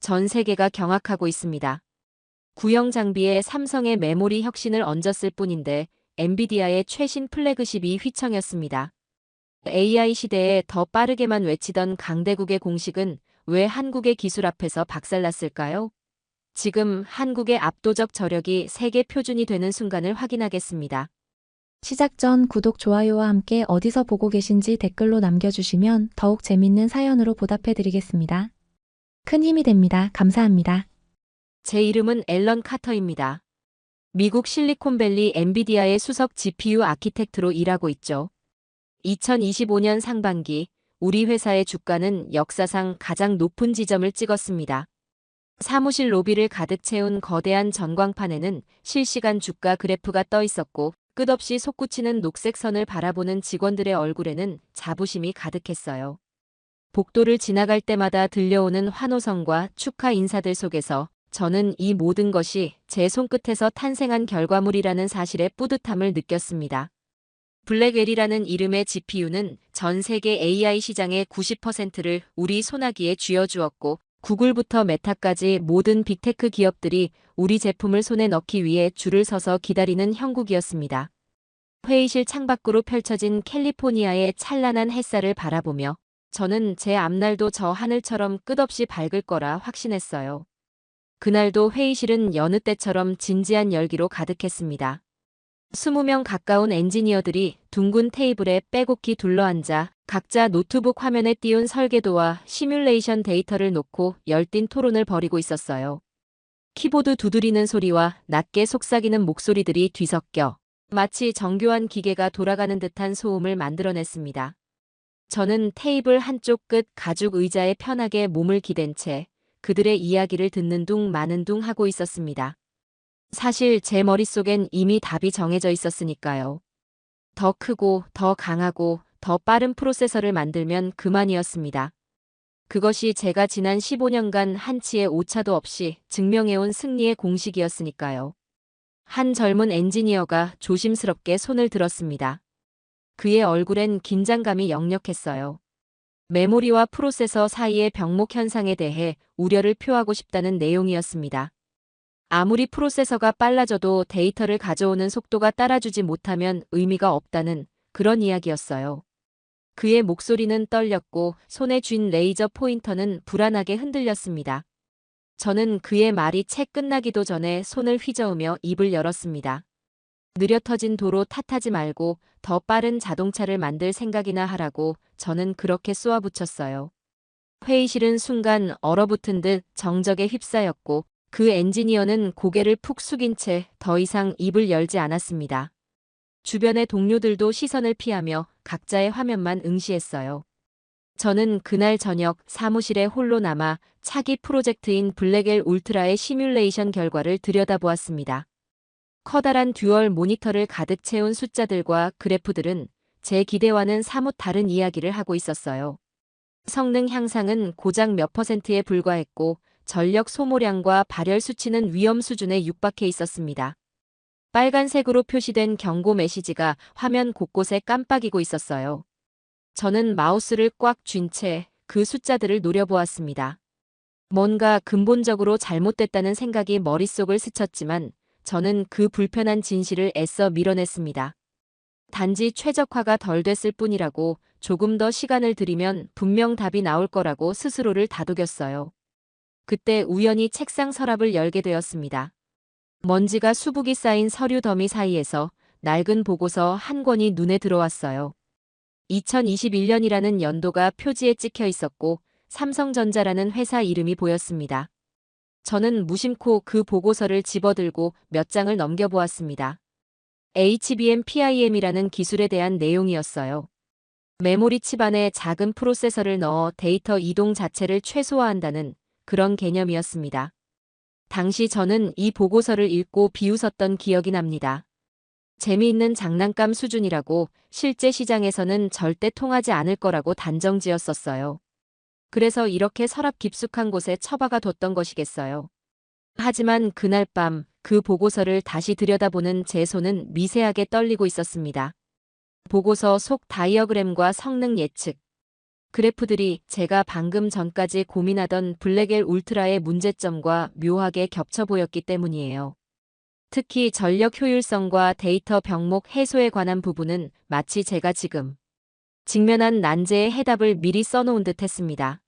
전 세계가 경악하고 있습니다. 구형 장비에 삼성의 메모리 혁신을 얹었을 뿐인데 엔비디아의 최신 플래그십이 휘청였습니다. AI 시대에 더 빠르게만 외치던 강대국의 공식은 왜 한국의 기술 앞에서 박살났을까요? 지금 한국의 압도적 저력이 세계 표준이 되는 순간을 확인하겠습니다. 시작 전 구독, 좋아요와 함께 어디서 보고 계신지 댓글로 남겨주시면 더욱 재밌는 사연으로 보답해드리겠습니다. 큰 힘이 됩니다. 감사합니다. 제 이름은 앨런 카터입니다. 미국 실리콘밸리 엔비디아의 수석 GPU 아키텍트로 일하고 있죠. 2025년 상반기 우리 회사의 주가는 역사상 가장 높은 지점을 찍었습니다. 사무실 로비를 가득 채운 거대한 전광판에는 실시간 주가 그래프가 떠 있었고 끝없이 솟구치는 녹색 선을 바라보는 직원들의 얼굴에는 자부심이 가득했어요. 복도를 지나갈 때마다 들려오는 환호성과 축하 인사들 속에서 저는 이 모든 것이 제 손끝에서 탄생한 결과물이라는 사실에 뿌듯함을 느꼈습니다. 블랙웰이라는 이름의 GPU는 전 세계 AI 시장의 90%를 우리 손아귀에 쥐어주었고 구글부터 메타까지 모든 빅테크 기업들이 우리 제품을 손에 넣기 위해 줄을 서서 기다리는 형국이었습니다. 회의실 창밖으로 펼쳐진 캘리포니아의 찬란한 햇살을 바라보며 저는 제 앞날도 저 하늘처럼 끝없이 밝을 거라 확신했어요. 그날도 회의실은 여느 때처럼 진지한 열기로 가득했습니다. 20명 가까운 엔지니어들이 둥근 테이블에 빼곡히 둘러앉아 각자 노트북 화면에 띄운 설계도와 시뮬레이션 데이터를 놓고 열띤 토론을 벌이고 있었어요. 키보드 두드리는 소리와 낮게 속삭이는 목소리들이 뒤섞여 마치 정교한 기계가 돌아가는 듯한 소음을 만들어냈습니다. 저는 테이블 한쪽 끝 가죽 의자에 편하게 몸을 기댄 채 그들의 이야기를 듣는 둥 마는 둥 하고 있었습니다. 사실 제 머릿속엔 이미 답이 정해져 있었으니까요. 더 크고 더 강하고 더 빠른 프로세서를 만들면 그만이었습니다. 그것이 제가 지난 15년간 한치의 오차도 없이 증명해온 승리의 공식이었으니까요. 한 젊은 엔지니어가 조심스럽게 손을 들었습니다. 그의 얼굴엔 긴장감이 역력했어요. 메모리와 프로세서 사이의 병목 현상에 대해 우려를 표하고 싶다는 내용이었습니다. 아무리 프로세서가 빨라져도 데이터를 가져오는 속도가 따라주지 못하면 의미가 없다는 그런 이야기였어요. 그의 목소리는 떨렸고 손에 쥔 레이저 포인터는 불안하게 흔들렸습니다. 저는 그의 말이 채 끝나기도 전에 손을 휘저으며 입을 열었습니다. 느려 터진 도로 탓하지 말고 더 빠른 자동차를 만들 생각이나 하라고 저는 그렇게 쏘아붙였어요. 회의실은 순간 얼어붙은 듯 정적에 휩싸였고 그 엔지니어는 고개를 푹 숙인 채 더 이상 입을 열지 않았습니다. 주변의 동료들도 시선을 피하며 각자의 화면만 응시했어요. 저는 그날 저녁 사무실에 홀로 남아 차기 프로젝트인 블랙엘 울트라의 시뮬레이션 결과를 들여다보았습니다. 커다란 듀얼 모니터를 가득 채운 숫자들과 그래프들은 제 기대와는 사뭇 다른 이야기를 하고 있었어요. 성능 향상은 고작 몇 %에 불과했고 전력 소모량과 발열 수치는 위험 수준에 육박해 있었습니다. 빨간색으로 표시된 경고 메시지가 화면 곳곳에 깜빡이고 있었어요. 저는 마우스를 꽉 쥔 채 그 숫자들을 노려보았습니다. 뭔가 근본적으로 잘못됐다는 생각이 머릿속을 스쳤지만 저는 그 불편한 진실을 애써 밀어냈습니다. 단지 최적화가 덜 됐을 뿐이라고 조금 더 시간을 들이면 분명 답이 나올 거라고 스스로를 다독였어요. 그때 우연히 책상 서랍을 열게 되었습니다. 먼지가 수북이 쌓인 서류 더미 사이에서 낡은 보고서 한 권이 눈에 들어왔어요. 2021년이라는 연도가 표지에 찍혀 있었고 삼성전자라는 회사 이름이 보였습니다. 저는 무심코 그 보고서를 집어들고 몇 장을 넘겨보았습니다. HBM-PIM이라는 기술에 대한 내용이었어요. 메모리 칩 안에 작은 프로세서를 넣어 데이터 이동 자체를 최소화한다는 그런 개념이었습니다. 당시 저는 이 보고서를 읽고 비웃었던 기억이 납니다. 재미있는 장난감 수준이라고 실제 시장에서는 절대 통하지 않을 거라고 단정지었었어요. 그래서 이렇게 서랍 깊숙한 곳에 처박아 뒀던 것이겠어요. 하지만 그날 밤 그 보고서를 다시 들여다보는 제 손은 미세하게 떨리고 있었습니다. 보고서 속 다이어그램과 성능 예측, 그래프들이 제가 방금 전까지 고민하던 블랙엘 울트라의 문제점과 묘하게 겹쳐 보였기 때문이에요. 특히 전력 효율성과 데이터 병목 해소에 관한 부분은 마치 제가 지금 직면한 난제의 해답을 미리 써놓은 듯 했습니다.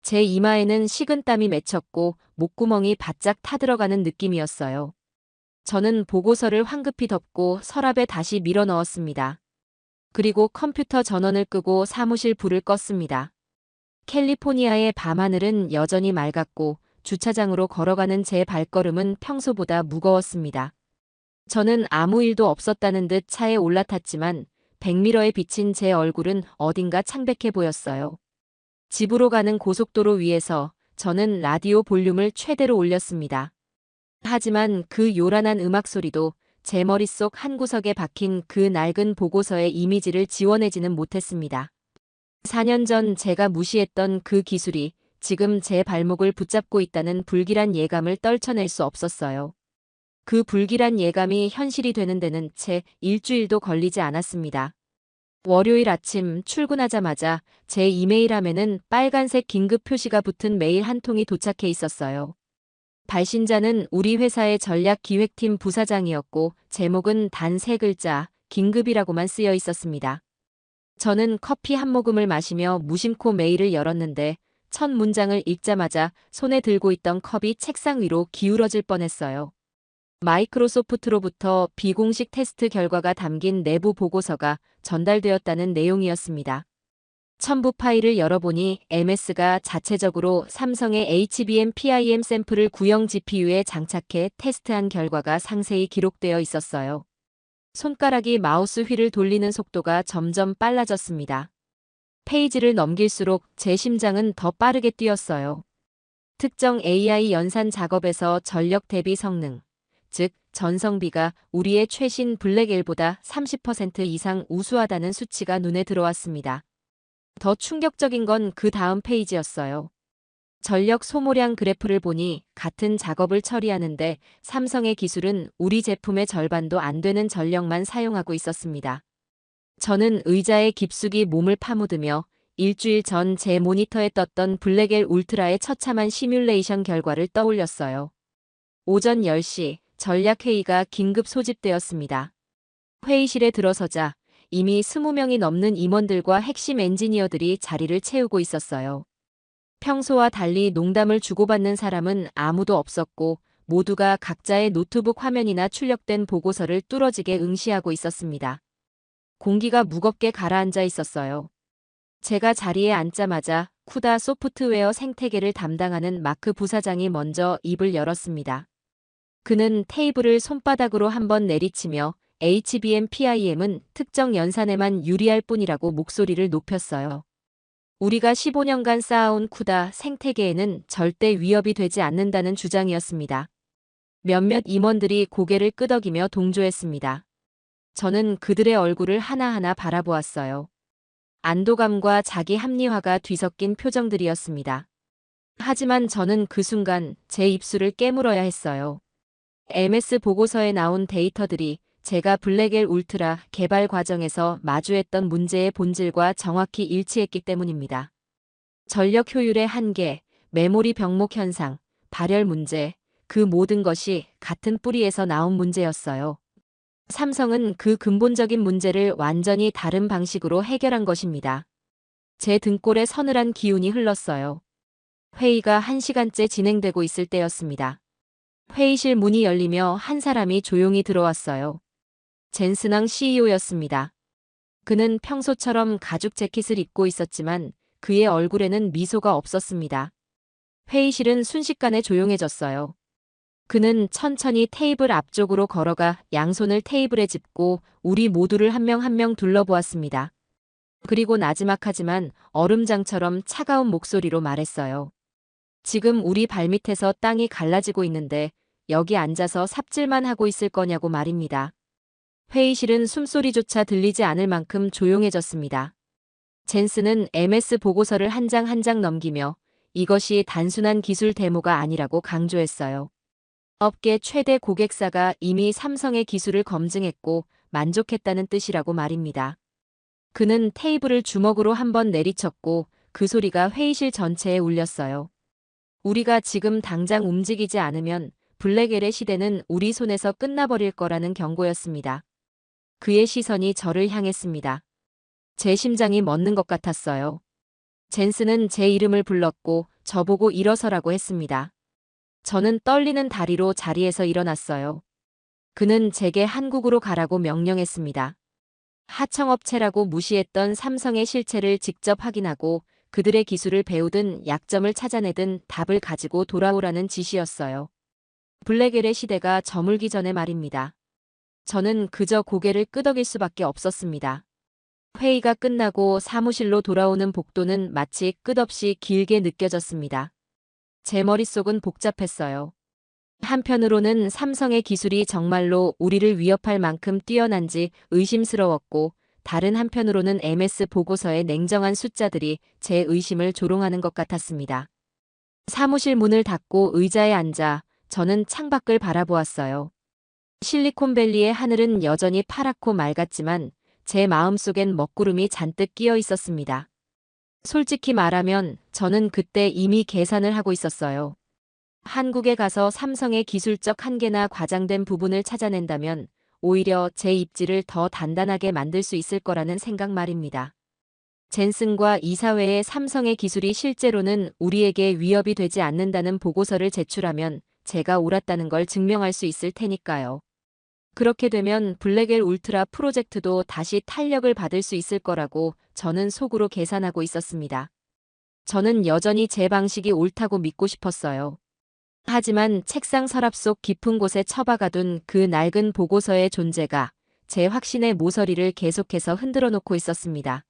제 이마에는 식은땀이 맺혔고 목구멍이 바짝 타들어가는 느낌이었어요. 저는 보고서를 황급히 덮고 서랍에 다시 밀어 넣었습니다. 그리고 컴퓨터 전원을 끄고 사무실 불을 껐습니다. 캘리포니아의 밤하늘은 여전히 맑았고 주차장으로 걸어가는 제 발걸음은 평소보다 무거웠습니다. 저는 아무 일도 없었다는 듯 차에 올라탔지만 백미러에 비친 제 얼굴은 어딘가 창백해 보였어요. 집으로 가는 고속도로 위에서 저는 라디오 볼륨을 최대로 올렸습니다. 하지만 그 요란한 음악 소리도 제 머릿속 한 구석에 박힌 그 낡은 보고서의 이미지를 지워내지는 못했습니다. 4년 전 제가 무시했던 그 기술이 지금 제 발목을 붙잡고 있다는 불길한 예감을 떨쳐낼 수 없었어요. 그 불길한 예감이 현실이 되는 데는 채 일주일도 걸리지 않았습니다. 월요일 아침 출근하자마자 제 이메일함에는 빨간색 긴급 표시가 붙은 메일 한 통이 도착해 있었어요. 발신자는 우리 회사의 전략기획팀 부사장이었고 제목은 단 3글자 긴급이라고만 쓰여 있었습니다. 저는 커피 한 모금을 마시며 무심코 메일을 열었는데 첫 문장을 읽자마자 손에 들고 있던 컵이 책상 위로 기울어질 뻔했어요. 마이크로소프트로부터 비공식 테스트 결과가 담긴 내부 보고서가 전달되었다는 내용이었습니다. 첨부 파일을 열어보니 MS가 자체적으로 삼성의 HBM PIM 샘플을 구형 GPU에 장착해 테스트한 결과가 상세히 기록되어 있었어요. 손가락이 마우스 휠을 돌리는 속도가 점점 빨라졌습니다. 페이지를 넘길수록 제 심장은 더 빠르게 뛰었어요. 특정 AI 연산 작업에서 전력 대비 성능, 즉 전성비가 우리의 최신 블랙엘보다 30% 이상 우수하다는 수치가 눈에 들어왔습니다. 더 충격적인 건 그 다음 페이지였어요. 전력 소모량 그래프를 보니 같은 작업을 처리하는데 삼성의 기술은 우리 제품의 절반도 안 되는 전력만 사용하고 있었습니다. 저는 의자에 깊숙이 몸을 파묻으며 일주일 전 제 모니터에 떴던 블랙엘 울트라의 처참한 시뮬레이션 결과를 떠올렸어요. 오전 10시 전략회의가 긴급 소집되었습니다. 회의실에 들어서자 이미 20명이 넘는 임원들과 핵심 엔지니어들이 자리를 채우고 있었어요. 평소와 달리 농담을 주고받는 사람은 아무도 없었고 모두가 각자의 노트북 화면이나 출력된 보고서를 뚫어지게 응시하고 있었습니다. 공기가 무겁게 가라앉아 있었어요. 제가 자리에 앉자마자 쿠다 소프트웨어 생태계를 담당하는 마크 부사장이 먼저 입을 열었습니다. 그는 테이블을 손바닥으로 한번 내리치며 HBM PIM은 특정 연산에만 유리할 뿐이라고 목소리를 높였어요. 우리가 15년간 쌓아온 쿠다 생태계에는 절대 위협이 되지 않는다는 주장이었습니다. 몇몇 임원들이 고개를 끄덕이며 동조했습니다. 저는 그들의 얼굴을 하나하나 바라보았어요. 안도감과 자기 합리화가 뒤섞인 표정들이었습니다. 하지만 저는 그 순간 제 입술을 깨물어야 했어요. MS 보고서에 나온 데이터들이 제가 블랙엘 울트라 개발 과정에서 마주했던 문제의 본질과 정확히 일치했기 때문입니다. 전력 효율의 한계, 메모리 병목 현상, 발열 문제, 그 모든 것이 같은 뿌리에서 나온 문제였어요. 삼성은 그 근본적인 문제를 완전히 다른 방식으로 해결한 것입니다. 제 등골에 서늘한 기운이 흘렀어요. 회의가 1시간째 진행되고 있을 때였습니다. 회의실 문이 열리며 한 사람이 조용히 들어왔어요. 젠슨왕 CEO였습니다. 그는 평소처럼 가죽 재킷을 입고 있었지만 그의 얼굴에는 미소가 없었습니다. 회의실은 순식간에 조용해졌어요. 그는 천천히 테이블 앞쪽으로 걸어가 양손을 테이블에 짚고 우리 모두를 한 명 한 명 둘러보았습니다. 그리고 나지막하지만 얼음장처럼 차가운 목소리로 말했어요. 지금 우리 발밑에서 땅이 갈라지고 있는데 여기 앉아서 삽질만 하고 있을 거냐고 말입니다. 회의실은 숨소리조차 들리지 않을 만큼 조용해졌습니다. 젠슨은 MS 보고서를 한 장 한 장 넘기며 이것이 단순한 기술 데모가 아니라고 강조했어요. 업계 최대 고객사가 이미 삼성의 기술을 검증했고 만족했다는 뜻이라고 말입니다. 그는 테이블을 주먹으로 한번 내리쳤고 그 소리가 회의실 전체에 울렸어요. 우리가 지금 당장 움직이지 않으면 블랙엘의 시대는 우리 손에서 끝나버릴 거라는 경고였습니다. 그의 시선이 저를 향했습니다. 제 심장이 멎는 것 같았어요. 젠스는 제 이름을 불렀고 저보고 일어서라고 했습니다. 저는 떨리는 다리로 자리에서 일어났어요. 그는 제게 한국으로 가라고 명령했습니다. 하청업체라고 무시했던 삼성의 실체를 직접 확인하고 그들의 기술을 배우든 약점을 찾아내든 답을 가지고 돌아오라는 지시였어요. 블랙엘의 시대가 저물기 전에 말입니다. 저는 그저 고개를 끄덕일 수밖에 없었습니다. 회의가 끝나고 사무실로 돌아오는 복도는 마치 끝없이 길게 느껴졌습니다. 제 머릿속은 복잡했어요. 한편으로는 삼성의 기술이 정말로 우리를 위협할 만큼 뛰어난지 의심스러웠고, 다른 한편으로는 MS 보고서의 냉정한 숫자들이 제 의심을 조롱하는 것 같았습니다. 사무실 문을 닫고 의자에 앉아 저는 창밖을 바라보았어요. 실리콘밸리의 하늘은 여전히 파랗고 맑았지만 제 마음속엔 먹구름이 잔뜩 끼어 있었습니다. 솔직히 말하면 저는 그때 이미 계산을 하고 있었어요. 한국에 가서 삼성의 기술적 한계나 과장된 부분을 찾아낸다면 오히려 제 입지를 더 단단하게 만들 수 있을 거라는 생각 말입니다. 젠슨과 이사회에 삼성의 기술이 실제로는 우리에게 위협이 되지 않는다는 보고서를 제출하면 제가 옳았다는 걸 증명할 수 있을 테니까요. 그렇게 되면 블랙엘 울트라 프로젝트도 다시 탄력을 받을 수 있을 거라고 저는 속으로 계산하고 있었습니다. 저는 여전히 제 방식이 옳다고 믿고 싶었어요. 하지만 책상 서랍 속 깊은 곳에 처박아둔 그 낡은 보고서의 존재가 제 확신의 모서리를 계속해서 흔들어 놓고 있었습니다.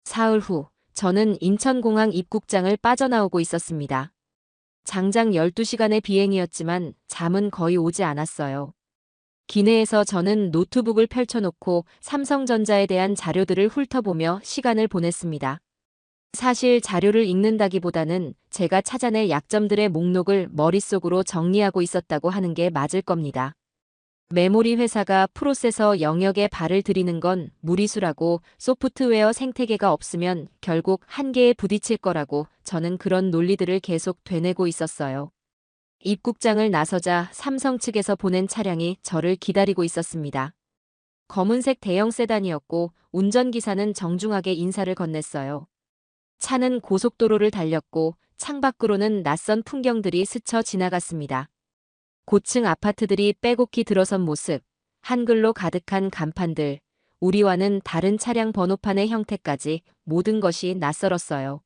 사흘 후, 저는 인천공항 입국장을 빠져나오고 있었습니다. 장장 12시간의 비행이었지만 잠은 거의 오지 않았어요. 기내에서 저는 노트북을 펼쳐놓고 삼성전자에 대한 자료들을 훑어보며 시간을 보냈습니다. 사실 자료를 읽는다기보다는 제가 찾아낼 약점들의 목록을 머릿속으로 정리하고 있었다고 하는 게 맞을 겁니다. 메모리 회사가 프로세서 영역에 발을 들이는 건 무리수라고, 소프트웨어 생태계가 없으면 결국 한계에 부딪힐 거라고 저는 그런 논리들을 계속 되뇌고 있었어요. 입국장을 나서자 삼성 측에서 보낸 차량이 저를 기다리고 있었습니다. 검은색 대형 세단이었고 운전기사는 정중하게 인사를 건넸어요. 차는 고속도로를 달렸고 창밖으로는 낯선 풍경들이 스쳐 지나갔습니다. 고층 아파트들이 빼곡히 들어선 모습, 한글로 가득한 간판들, 우리와는 다른 차량 번호판의 형태까지 모든 것이 낯설었어요.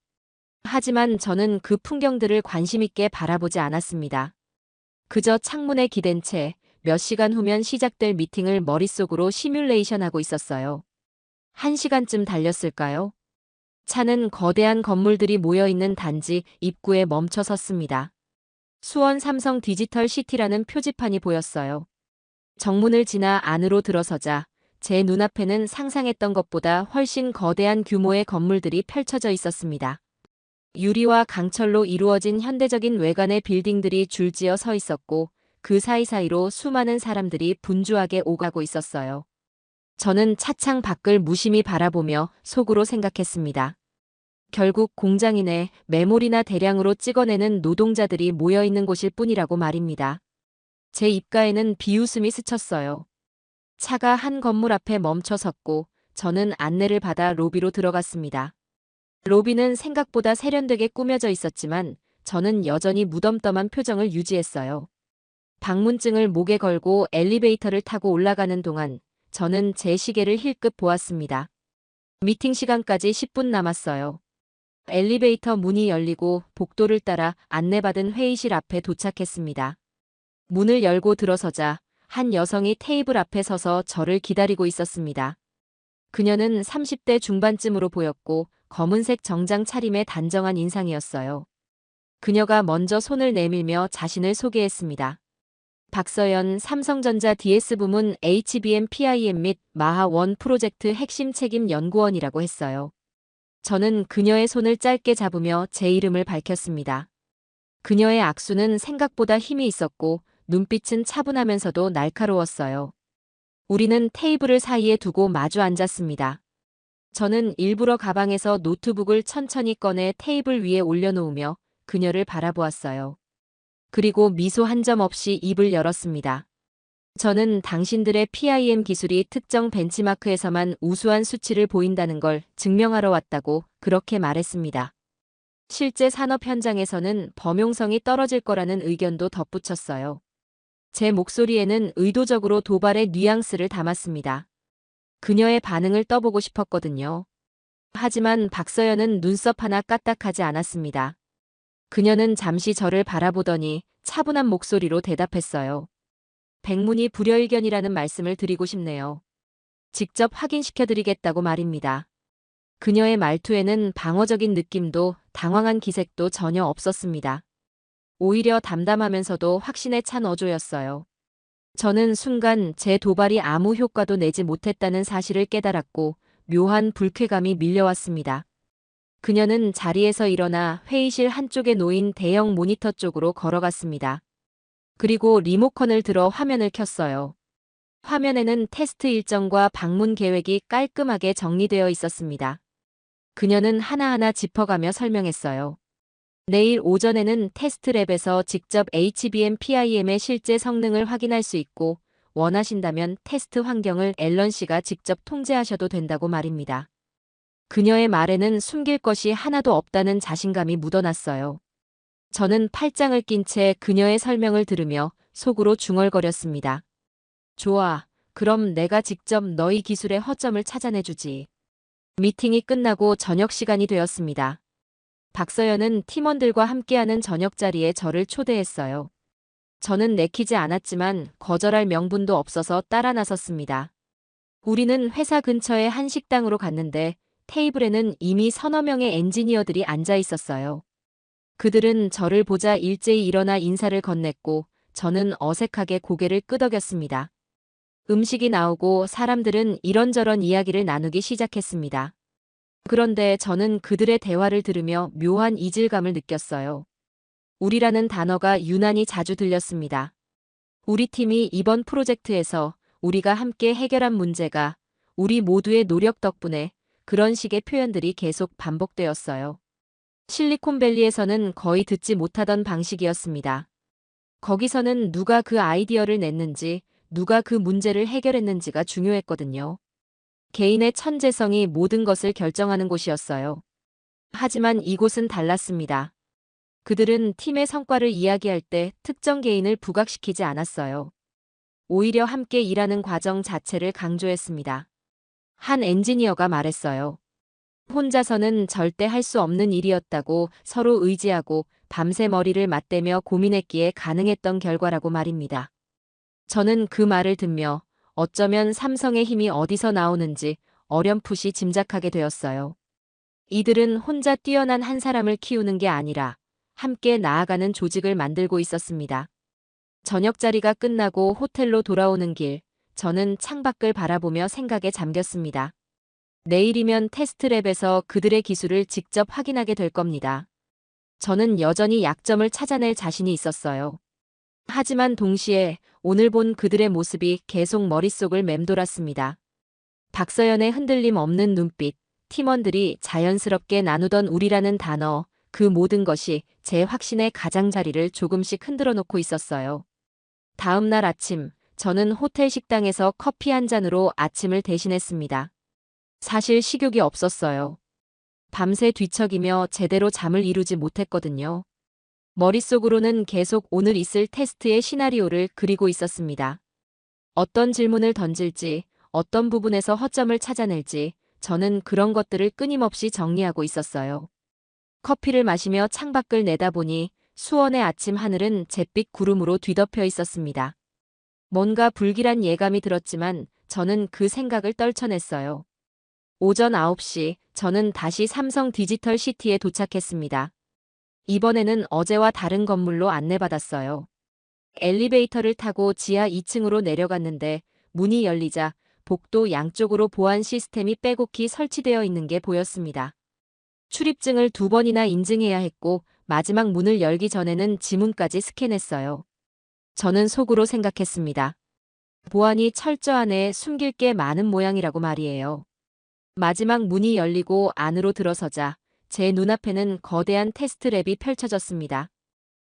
하지만 저는 그 풍경들을 관심 있게 바라보지 않았습니다. 그저 창문에 기댄 채 몇 시간 후면 시작될 미팅을 머릿속으로 시뮬레이션하고 있었어요. 1시간쯤 달렸을까요? 차는 거대한 건물들이 모여있는 단지 입구에 멈춰 섰습니다. 수원 삼성 디지털 시티라는 표지판이 보였어요. 정문을 지나 안으로 들어서자 제 눈앞에는 상상했던 것보다 훨씬 거대한 규모의 건물들이 펼쳐져 있었습니다. 유리와 강철로 이루어진 현대적인 외관의 빌딩들이 줄지어 서 있었고 그 사이사이로 수많은 사람들이 분주하게 오가고 있었어요. 저는 차창 밖을 무심히 바라보며 속으로 생각했습니다. 결국 공장이네, 메모리나 대량으로 찍어내는 노동자들이 모여있는 곳일 뿐이라고 말입니다. 제 입가에는 비웃음이 스쳤어요. 차가 한 건물 앞에 멈춰 섰고 저는 안내를 받아 로비로 들어갔습니다. 로비는 생각보다 세련되게 꾸며져 있었지만 저는 여전히 무덤덤한 표정을 유지했어요. 방문증을 목에 걸고 엘리베이터를 타고 올라가는 동안 저는 제 시계를 힐끗 보았습니다. 미팅 시간까지 10분 남았어요. 엘리베이터 문이 열리고 복도를 따라 안내받은 회의실 앞에 도착했습니다. 문을 열고 들어서자 한 여성이 테이블 앞에 서서 저를 기다리고 있었습니다. 그녀는 30대 중반쯤으로 보였고 검은색 정장 차림의 단정한 인상이었어요. 그녀가 먼저 손을 내밀며 자신을 소개했습니다. 박서연, 삼성전자 DS 부문 HBM PIM 및 마하1 프로젝트 핵심 책임 연구원이라고 했어요. 저는 그녀의 손을 짧게 잡으며 제 이름을 밝혔습니다. 그녀의 악수는 생각보다 힘이 있었고 눈빛은 차분하면서도 날카로웠어요. 우리는 테이블을 사이에 두고 마주 앉았습니다. 저는 일부러 가방에서 노트북을 천천히 꺼내 테이블 위에 올려놓으며 그녀를 바라보았어요. 그리고 미소 한 점 없이 입을 열었습니다. 저는 당신들의 PIM 기술이 특정 벤치마크에서만 우수한 수치를 보인다는 걸 증명하러 왔다고 그렇게 말했습니다. 실제 산업 현장에서는 범용성이 떨어질 거라는 의견도 덧붙였어요. 제 목소리에는 의도적으로 도발의 뉘앙스를 담았습니다. 그녀의 반응을 떠보고 싶었거든요. 하지만 박서연은 눈썹 하나 까딱하지 않았습니다. 그녀는 잠시 저를 바라보더니 차분한 목소리로 대답했어요. 백문이 불여일견이라는 말씀을 드리고 싶네요. 직접 확인시켜드리겠다고 말입니다. 그녀의 말투에는 방어적인 느낌도 당황한 기색도 전혀 없었습니다. 오히려 담담하면서도 확신에 찬 어조였어요. 저는 순간 제 도발이 아무 효과도 내지 못했다는 사실을 깨달았고 묘한 불쾌감이 밀려왔습니다. 그녀는 자리에서 일어나 회의실 한쪽에 놓인 대형 모니터 쪽으로 걸어갔습니다. 그리고 리모컨을 들어 화면을 켰어요. 화면에는 테스트 일정과 방문 계획이 깔끔하게 정리되어 있었습니다. 그녀는 하나하나 짚어가며 설명했어요. 내일 오전에는 테스트랩에서 직접 HBM PIM의 실제 성능을 확인할 수 있고 원하신다면 테스트 환경을 앨런 씨가 직접 통제하셔도 된다고 말입니다. 그녀의 말에는 숨길 것이 하나도 없다는 자신감이 묻어났어요. 저는 팔짱을 낀 채 그녀의 설명을 들으며 속으로 중얼거렸습니다. 좋아, 그럼 내가 직접 너희 기술의 허점을 찾아내주지. 미팅이 끝나고 저녁 시간이 되었습니다. 박서연은 팀원들과 함께하는 저녁 자리에 저를 초대했어요. 저는 내키지 않았지만 거절할 명분도 없어서 따라 나섰습니다. 우리는 회사 근처의 한 식당으로 갔는데 테이블에는 이미 서너 명의 엔지니어들이 앉아 있었어요. 그들은 저를 보자 일제히 일어나 인사를 건넸고 저는 어색하게 고개를 끄덕였습니다. 음식이 나오고 사람들은 이런저런 이야기를 나누기 시작했습니다. 그런데 저는 그들의 대화를 들으며 묘한 이질감을 느꼈어요. 우리라는 단어가 유난히 자주 들렸습니다. 우리 팀이 이번 프로젝트에서 우리가 함께 해결한 문제가 우리 모두의 노력 덕분에 그런 식의 표현들이 계속 반복되었어요. 실리콘밸리에서는 거의 듣지 못하던 방식이었습니다. 거기서는 누가 그 아이디어를 냈는지, 누가 그 문제를 해결했는지가 중요했거든요. 개인의 천재성이 모든 것을 결정하는 곳이었어요. 하지만 이곳은 달랐습니다. 그들은 팀의 성과를 이야기할 때 특정 개인을 부각시키지 않았어요. 오히려 함께 일하는 과정 자체를 강조했습니다. 한 엔지니어가 말했어요. 혼자서는 절대 할 수 없는 일이었다고 서로 의지하고 밤새 머리를 맞대며 고민했기에 가능했던 결과라고 말입니다. 저는 그 말을 듣며 어쩌면 삼성의 힘이 어디서 나오는지 어렴풋이 짐작하게 되었어요. 이들은 혼자 뛰어난 한 사람을 키우는 게 아니라 함께 나아가는 조직을 만들고 있었습니다. 저녁자리가 끝나고 호텔로 돌아오는 길, 저는 창밖을 바라보며 생각에 잠겼습니다. 내일이면 테스트랩에서 그들의 기술을 직접 확인하게 될 겁니다. 저는 여전히 약점을 찾아낼 자신이 있었어요. 하지만 동시에 오늘 본 그들의 모습이 계속 머릿속을 맴돌았습니다. 박서연의 흔들림 없는 눈빛, 팀원들이 자연스럽게 나누던 우리라는 단어, 그 모든 것이 제 확신의 가장자리를 조금씩 흔들어 놓고 있었어요. 다음 날 아침, 저는 호텔 식당에서 커피 한 잔으로 아침을 대신했습니다. 사실 식욕이 없었어요. 밤새 뒤척이며 제대로 잠을 이루지 못했거든요. 머릿속으로는 계속 오늘 있을 테스트의 시나리오를 그리고 있었습니다. 어떤 질문을 던질지, 어떤 부분에서 허점을 찾아낼지, 저는 그런 것들을 끊임없이 정리하고 있었어요. 커피를 마시며 창밖을 내다보니 수원의 아침 하늘은 잿빛 구름으로 뒤덮여 있었습니다. 뭔가 불길한 예감이 들었지만 저는 그 생각을 떨쳐냈어요. 오전 9시, 저는 다시 삼성 디지털 시티에 도착했습니다. 이번에는 어제와 다른 건물로 안내받았어요. 엘리베이터를 타고 지하 2층으로 내려갔는데 문이 열리자 복도 양쪽으로 보안 시스템이 빼곡히 설치되어 있는 게 보였습니다. 출입증을 2번이나 인증해야 했고 마지막 문을 열기 전에는 지문까지 스캔했어요. 저는 속으로 생각했습니다. 보안이 철저하네, 숨길 게 많은 모양이라고 말이에요. 마지막 문이 열리고 안으로 들어서자 제 눈앞에는 거대한 테스트랩이 펼쳐졌습니다.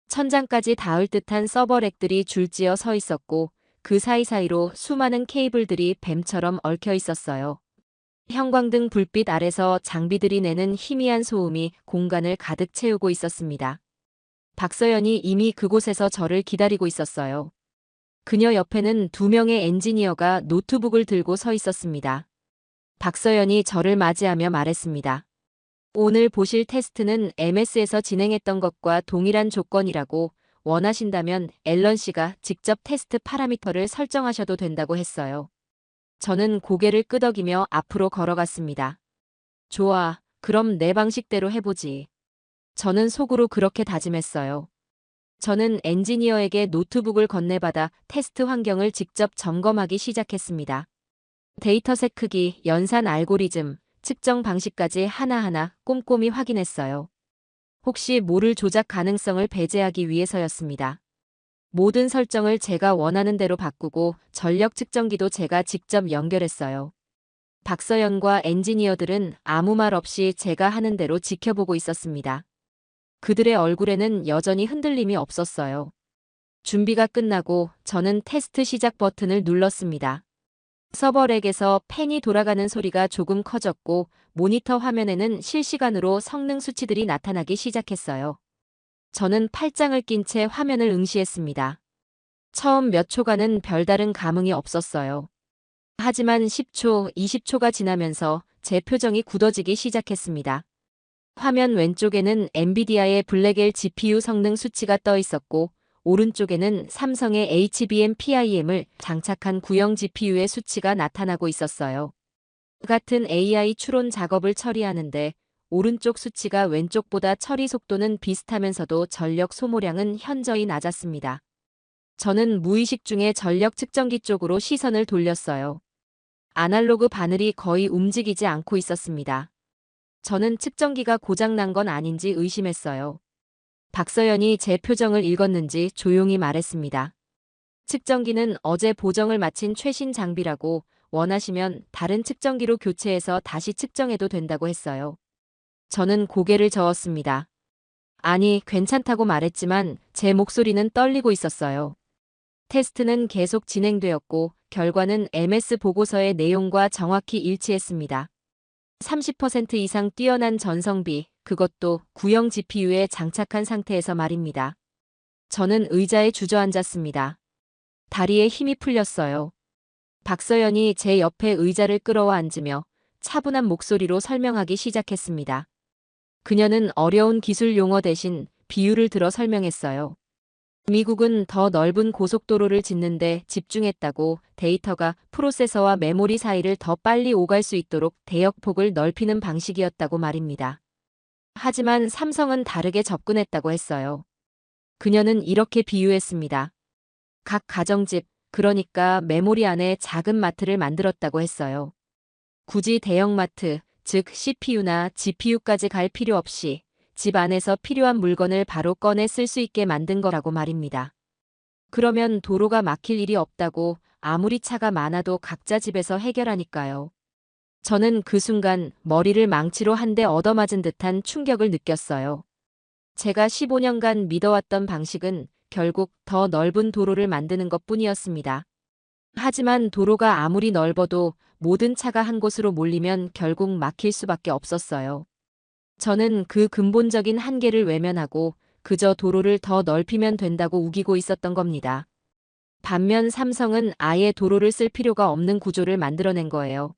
천장까지 닿을 듯한 서버렉들이 줄지어 서 있었고 그 사이사이로 수많은 케이블들이 뱀처럼 얽혀 있었어요. 형광등 불빛 아래서 장비들이 내는 희미한 소음이 공간을 가득 채우고 있었습니다. 박서연이 이미 그곳에서 저를 기다리고 있었어요. 그녀 옆에는 2명의 엔지니어가 노트북을 들고 서 있었습니다. 박서연이 저를 맞이하며 말했습니다. 오늘 보실 테스트는 MS에서 진행했던 것과 동일한 조건이라고 원하신다면 앨런 씨가 직접 테스트 파라미터를 설정하셔도 된다고 했어요. 저는 고개를 끄덕이며 앞으로 걸어갔습니다. 좋아, 그럼 내 방식대로 해보지. 저는 속으로 그렇게 다짐했어요. 저는 엔지니어에게 노트북을 건네받아 테스트 환경을 직접 점검하기 시작했습니다. 데이터셋 크기, 연산 알고리즘, 측정 방식까지 하나하나 꼼꼼히 확인했어요. 혹시 모를 조작 가능성을 배제하기 위해서였습니다. 모든 설정을 제가 원하는 대로 바꾸고 전력 측정기도 제가 직접 연결했어요. 박서연과 엔지니어들은 아무 말 없이 제가 하는 대로 지켜보고 있었습니다. 그들의 얼굴에는 여전히 흔들림이 없었어요. 준비가 끝나고 저는 테스트 시작 버튼을 눌렀습니다. 서버렉에서 팬이 돌아가는 소리가 조금 커졌고 모니터 화면에는 실시간으로 성능 수치들이 나타나기 시작했어요. 저는 팔짱을 낀 채 화면을 응시했습니다. 처음 몇 초간은 별다른 감흥이 없었어요. 하지만 10초, 20초가 지나면서 제 표정이 굳어지기 시작했습니다. 화면 왼쪽에는 엔비디아의 블랙엘 GPU 성능 수치가 떠 있었고 오른쪽에는 삼성의 HBM PIM을 장착한 구형 GPU의 수치가 나타나고 있었어요. 같은 AI 추론 작업을 처리하는데 오른쪽 수치가 왼쪽보다 처리 속도는 비슷하면서도 전력 소모량은 현저히 낮았습니다. 저는 무의식 중에 전력 측정기 쪽으로 시선을 돌렸어요. 아날로그 바늘이 거의 움직이지 않고 있었습니다. 저는 측정기가 고장난 건 아닌지 의심했어요. 박서연이 제 표정을 읽었는지 조용히 말했습니다. 측정기는 어제 보정을 마친 최신 장비라고 원하시면 다른 측정기로 교체해서 다시 측정해도 된다고 했어요. 저는 고개를 저었습니다. 아니, 괜찮다고 말했지만 제 목소리는 떨리고 있었어요. 테스트는 계속 진행되었고 결과는 MS 보고서의 내용과 정확히 일치했습니다. 30% 이상 뛰어난 전성비, 그것도 구형 GPU에 장착한 상태에서 말입니다. 저는 의자에 주저앉았습니다. 다리에 힘이 풀렸어요. 박서연이 제 옆에 의자를 끌어와 앉으며 차분한 목소리로 설명하기 시작했습니다. 그녀는 어려운 기술 용어 대신 비유를 들어 설명했어요. 미국은 더 넓은 고속도로를 짓는데 집중했다고 데이터가 프로세서와 메모리 사이를 더 빨리 오갈 수 있도록 대역폭을 넓히는 방식이었다고 말입니다. 하지만 삼성은 다르게 접근했다고 했어요. 그녀는 이렇게 비유했습니다. 각 가정집, 그러니까 메모리 안에 작은 마트를 만들었다고 했어요. 굳이 대형마트, 즉 CPU나 GPU까지 갈 필요 없이 집 안에서 필요한 물건을 바로 꺼내 쓸 수 있게 만든 거라고 말입니다. 그러면 도로가 막힐 일이 없다고 아무리 차가 많아도 각자 집에서 해결하니까요. 저는 그 순간 머리를 망치로 한 대 얻어맞은 듯한 충격을 느꼈어요. 제가 15년간 믿어왔던 방식은 결국 더 넓은 도로를 만드는 것뿐이었습니다. 하지만 도로가 아무리 넓어도 모든 차가 한 곳으로 몰리면 결국 막힐 수밖에 없었어요. 저는 그 근본적인 한계를 외면하고 그저 도로를 더 넓히면 된다고 우기고 있었던 겁니다. 반면 삼성은 아예 도로를 쓸 필요가 없는 구조를 만들어낸 거예요.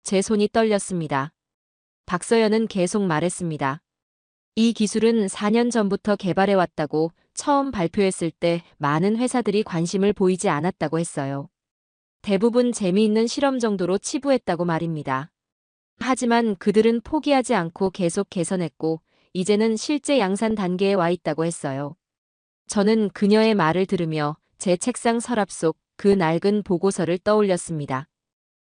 제 손이 떨렸습니다. 박서연은 계속 말했습니다. 이 기술은 4년 전부터 개발해왔다고 처음 발표했을 때 많은 회사들이 관심을 보이지 않았다고 했어요. 대부분 재미있는 실험 정도로 치부했다고 말입니다. 하지만 그들은 포기하지 않고 계속 개선했고 이제는 실제 양산 단계에 와 있다고 했어요. 저는 그녀의 말을 들으며 제 책상 서랍 속 그 낡은 보고서를 떠올렸습니다.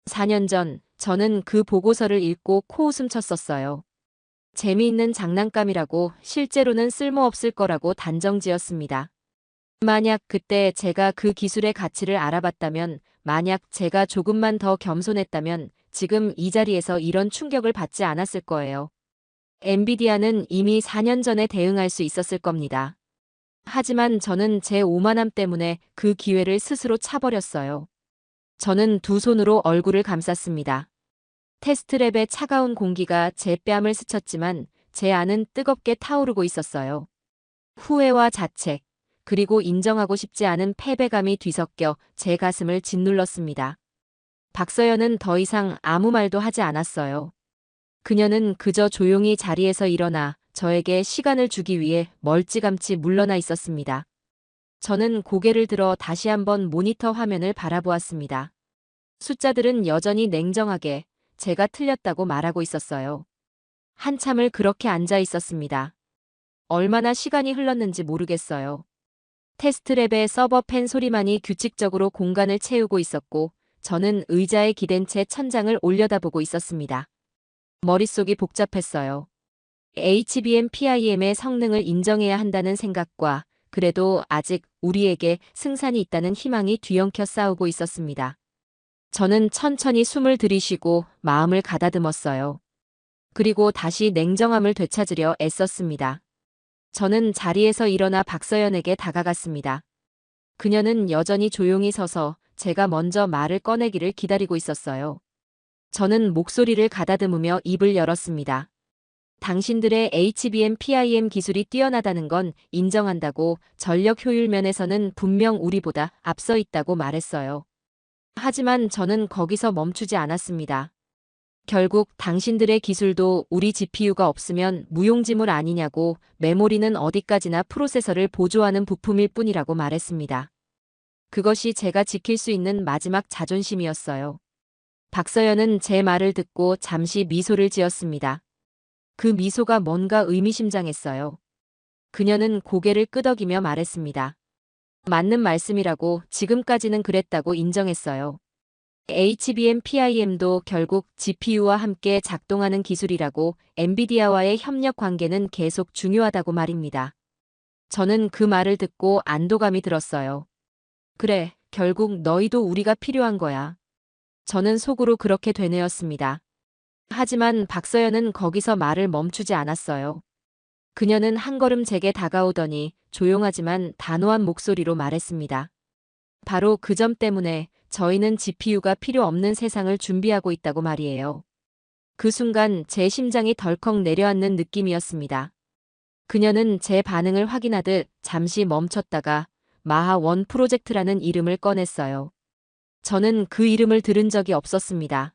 4년 전 저는 그 보고서를 읽고 코웃음 쳤었어요. 재미있는 장난감이라고 실제로는 쓸모없을 거라고 단정지었습니다. 만약 그때 제가 그 기술의 가치를 알아봤다면, 만약 제가 조금만 더 겸손했다면 지금 이 자리에서 이런 충격을 받지 않았을 거예요. 엔비디아는 이미 4년 전에 대응할 수 있었을 겁니다. 하지만 저는 제 오만함 때문에 그 기회를 스스로 차버렸어요. 저는 두 손으로 얼굴을 감쌌습니다. 테스트랩의 차가운 공기가 제 뺨을 스쳤지만 제 안은 뜨겁게 타오르고 있었어요. 후회와 자책, 그리고 인정하고 싶지 않은 패배감이 뒤섞여 제 가슴을 짓눌렀습니다. 박서연은 더 이상 아무 말도 하지 않았어요. 그녀는 그저 조용히 자리에서 일어나 저에게 시간을 주기 위해 멀찌감치 물러나 있었습니다. 저는 고개를 들어 다시 한번 모니터 화면을 바라보았습니다. 숫자들은 여전히 냉정하게 제가 틀렸다고 말하고 있었어요. 한참을 그렇게 앉아 있었습니다. 얼마나 시간이 흘렀는지 모르겠어요. 테스트랩의 서버 팬 소리만이 규칙적으로 공간을 채우고 있었고 저는 의자에 기댄 채 천장을 올려다보고 있었습니다. 머릿속이 복잡했어요. HBM/PIM의 성능을 인정해야 한다는 생각과 그래도 아직 우리에게 승산이 있다는 희망이 뒤엉켜 싸우고 있었습니다. 저는 천천히 숨을 들이쉬고 마음을 가다듬었어요. 그리고 다시 냉정함을 되찾으려 애썼습니다. 저는 자리에서 일어나 박서연에게 다가갔습니다. 그녀는 여전히 조용히 서서 제가 먼저 말을 꺼내기를 기다리고 있었어요. 저는 목소리를 가다듬으며 입을 열었습니다. 당신들의 HBM/PIM 기술이 뛰어나다는 건 인정한다고, 전력 효율 면에서는 분명 우리보다 앞서 있다고 말했어요. 하지만 저는 거기서 멈추지 않았습니다. 결국 당신들의 기술도 우리 GPU가 없으면 무용지물 아니냐고, 메모리는 어디까지나 프로세서를 보조하는 부품일 뿐이라고 말했습니다. 그것이 제가 지킬 수 있는 마지막 자존심이었어요. 박서연은 제 말을 듣고 잠시 미소를 지었습니다. 그 미소가 뭔가 의미심장했어요. 그녀는 고개를 끄덕이며 말했습니다. 맞는 말씀이라고, 지금까지는 그랬다고 인정했어요. HBM/PIM도 결국 GPU와 함께 작동하는 기술이라고, 엔비디아와의 협력 관계는 계속 중요하다고 말입니다. 저는 그 말을 듣고 안도감이 들었어요. 그래, 결국 너희도 우리가 필요한 거야. 저는 속으로 그렇게 되뇌었습니다. 하지만 박서연은 거기서 말을 멈추지 않았어요. 그녀는 한 걸음 제게 다가오더니 조용하지만 단호한 목소리로 말했습니다. 바로 그 점 때문에 저희는 GPU가 필요 없는 세상을 준비하고 있다고 말이에요. 그 순간 제 심장이 덜컥 내려앉는 느낌이었습니다. 그녀는 제 반응을 확인하듯 잠시 멈췄다가 마하1 프로젝트라는 이름을 꺼냈어요. 저는 그 이름을 들은 적이 없었습니다.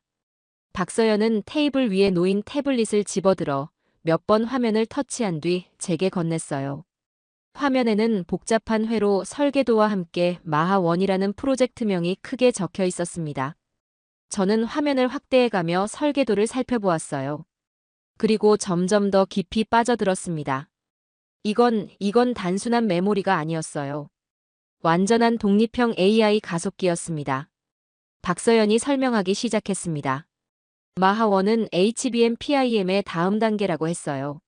박서연은 테이블 위에 놓인 태블릿을 집어들어 몇 번 화면을 터치한 뒤 제게 건넸어요. 화면에는 복잡한 회로 설계도와 함께 마하1이라는 프로젝트명이 크게 적혀 있었습니다. 저는 화면을 확대해가며 설계도를 살펴보았어요. 그리고 점점 더 깊이 빠져들었습니다. 이건 단순한 메모리가 아니었어요. 완전한 독립형 AI 가속기였습니다. 박서연이 설명하기 시작했습니다. 마하1은 HBM/PIM의 다음 단계라고 했어요.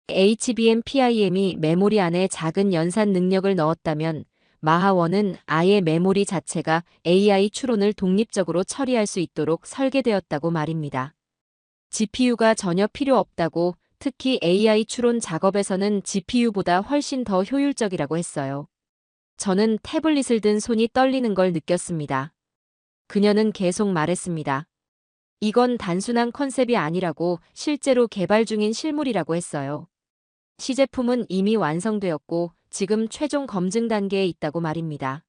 HBM/PIM이 메모리 안에 작은 연산 능력을 넣었다면 마하1은 아예 메모리 자체가 AI 추론을 독립적으로 처리할 수 있도록 설계되었다고 말입니다. GPU가 전혀 필요 없다고, 특히 AI 추론 작업에서는 GPU보다 훨씬 더 효율적이라고 했어요. 저는 태블릿을 든 손이 떨리는 걸 느꼈습니다. 그녀는 계속 말했습니다. 이건 단순한 컨셉이 아니라고, 실제로 개발 중인 실물이라고 했어요. 시제품은 이미 완성되었고 지금 최종 검증 단계에 있다고 말입니다.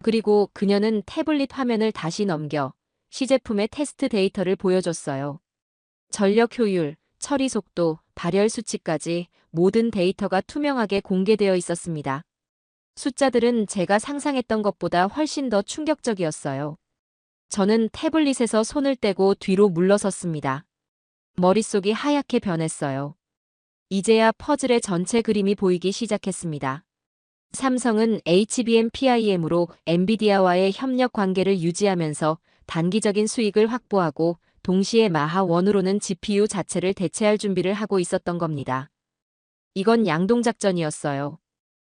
그리고 그녀는 태블릿 화면을 다시 넘겨 시제품의 테스트 데이터를 보여줬어요. 전력 효율, 처리 속도, 발열 수치까지 모든 데이터가 투명하게 공개되어 있었습니다. 숫자들은 제가 상상했던 것보다 훨씬 더 충격적이었어요. 저는 태블릿에서 손을 떼고 뒤로 물러섰습니다. 머릿속이 하얗게 변했어요. 이제야 퍼즐의 전체 그림이 보이기 시작했습니다. 삼성은 HBM/PIM으로 엔비디아와의 협력 관계를 유지하면서 단기적인 수익을 확보하고 동시에 마하1으로는 GPU 자체를 대체할 준비를 하고 있었던 겁니다. 이건 양동작전이었어요.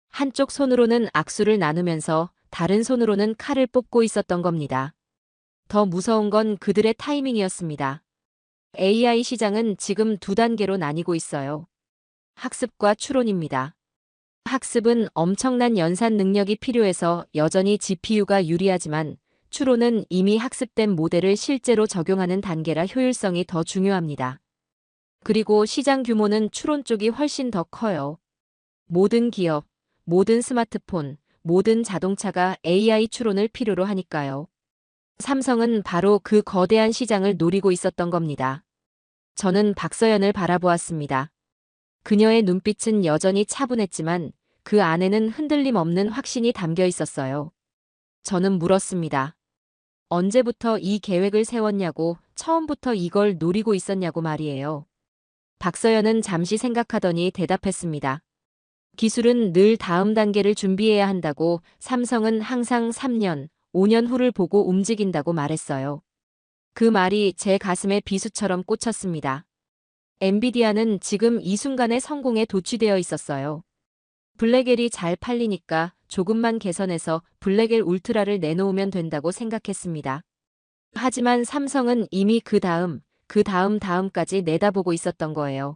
한쪽 손으로는 악수를 나누면서 다른 손으로는 칼을 뽑고 있었던 겁니다. 더 무서운 건 그들의 타이밍이었습니다. AI 시장은 지금 두 단계로 나뉘고 있어요. 학습과 추론입니다. 학습은 엄청난 연산 능력이 필요해서 여전히 GPU가 유리하지만 추론은 이미 학습된 모델을 실제로 적용하는 단계라 효율성이 더 중요합니다. 그리고 시장 규모는 추론 쪽이 훨씬 더 커요. 모든 기업, 모든 스마트폰, 모든 자동차가 AI 추론을 필요로 하니까요. 삼성은 바로 그 거대한 시장을 노리고 있었던 겁니다. 저는 박서연을 바라보았습니다. 그녀의 눈빛은 여전히 차분했지만 그 안에는 흔들림 없는 확신이 담겨 있었어요. 저는 물었습니다. 언제부터 이 계획을 세웠냐고, 처음부터 이걸 노리고 있었냐고 말이에요. 박서연은 잠시 생각하더니 대답했습니다. 기술은 늘 다음 단계를 준비해야 한다고, 삼성은 항상 3년, 5년 후를 보고 움직인다고 말했어요. 그 말이 제 가슴에 비수처럼 꽂혔습니다. 엔비디아는 지금 이 순간의 성공에 도취되어 있었어요. 블랙엘이 잘 팔리니까 조금만 개선해서 블랙엘 울트라를 내놓으면 된다고 생각했습니다. 하지만 삼성은 이미 그 다음까지 내다보고 있었던 거예요.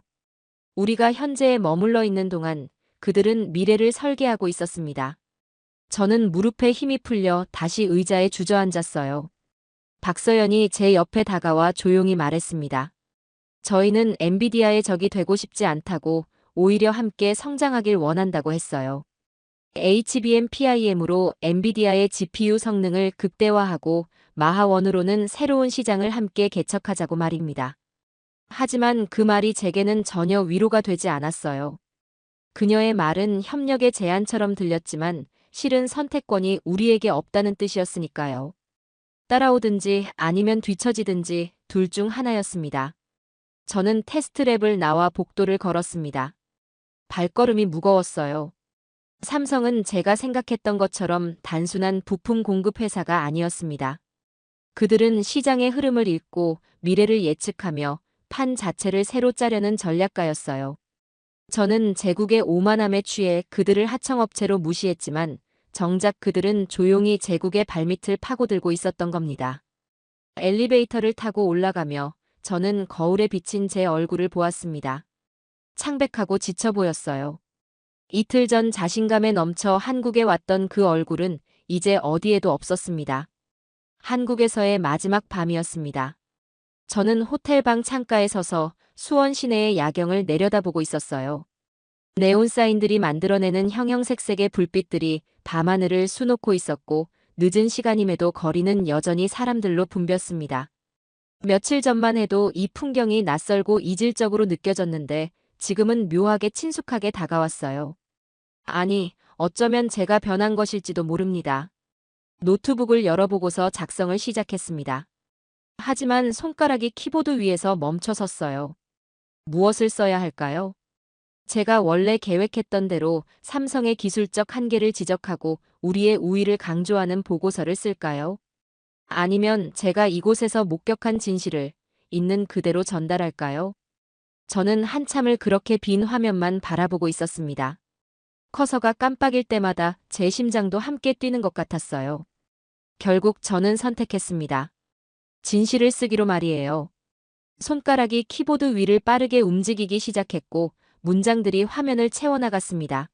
우리가 현재에 머물러 있는 동안 그들은 미래를 설계하고 있었습니다. 저는 무릎에 힘이 풀려 다시 의자에 주저앉았어요. 박서연이 제 옆에 다가와 조용히 말했습니다. 저희는 엔비디아의 적이 되고 싶지 않다고, 오히려 함께 성장하길 원한다고 했어요. HBM PIM으로 엔비디아의 GPU 성능을 극대화하고 마하원으로는 새로운 시장을 함께 개척하자고 말입니다. 하지만 그 말이 제게는 전혀 위로가 되지 않았어요. 그녀의 말은 협력의 제안처럼 들렸지만 실은 선택권이 우리에게 없다는 뜻이었으니까요. 따라오든지 아니면 뒤처지든지 둘 중 하나였습니다. 저는 테스트랩을 나와 복도를 걸었습니다. 발걸음이 무거웠어요. 삼성은 제가 생각했던 것처럼 단순한 부품 공급 회사가 아니었습니다. 그들은 시장의 흐름을 읽고 미래를 예측하며 판 자체를 새로 짜려는 전략가였어요. 저는 제국의 오만함에 취해 그들을 하청업체로 무시했지만 정작 그들은 조용히 제국의 발밑을 파고들고 있었던 겁니다. 엘리베이터를 타고 올라가며 저는 거울에 비친 제 얼굴을 보았습니다. 창백하고 지쳐 보였어요. 이틀 전 자신감에 넘쳐 한국에 왔던 그 얼굴은 이제 어디에도 없었습니다. 한국에서의 마지막 밤이었습니다. 저는 호텔방 창가에 서서 수원 시내의 야경을 내려다보고 있었어요. 네온사인들이 만들어내는 형형색색의 불빛들이 밤하늘을 수놓고 있었고 늦은 시간임에도 거리는 여전히 사람들로 붐볐습니다. 며칠 전만 해도 이 풍경이 낯설고 이질적으로 느껴졌는데 지금은 묘하게 친숙하게 다가왔어요. 아니, 어쩌면 제가 변한 것일지도 모릅니다. 노트북을 열어보고서 작성을 시작했습니다. 하지만 손가락이 키보드 위에서 멈춰 섰어요. 무엇을 써야 할까요? 제가 원래 계획했던 대로 삼성의 기술적 한계를 지적하고 우리의 우위를 강조하는 보고서를 쓸까요? 아니면 제가 이곳에서 목격한 진실을 있는 그대로 전달할까요? 저는 한참을 그렇게 빈 화면만 바라보고 있었습니다. 커서가 깜빡일 때마다 제 심장도 함께 뛰는 것 같았어요. 결국 저는 선택했습니다. 진실을 쓰기로 말이에요. 손가락이 키보드 위를 빠르게 움직이기 시작했고 문장들이 화면을 채워나갔습니다.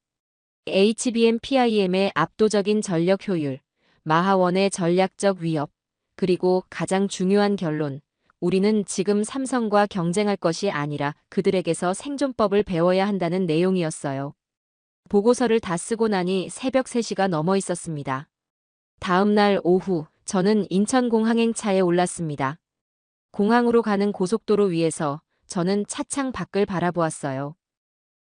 HBM PIM의 압도적인 전력 효율, 마하원의 전략적 위협, 그리고 가장 중요한 결론. 우리는 지금 삼성과 경쟁할 것이 아니라 그들에게서 생존법을 배워야 한다는 내용이었어요. 보고서를 다 쓰고 나니 새벽 3시가 넘어 있었습니다. 다음 날 오후, 저는 인천공항행 차에 올랐습니다. 공항으로 가는 고속도로 위에서 저는 차창 밖을 바라보았어요.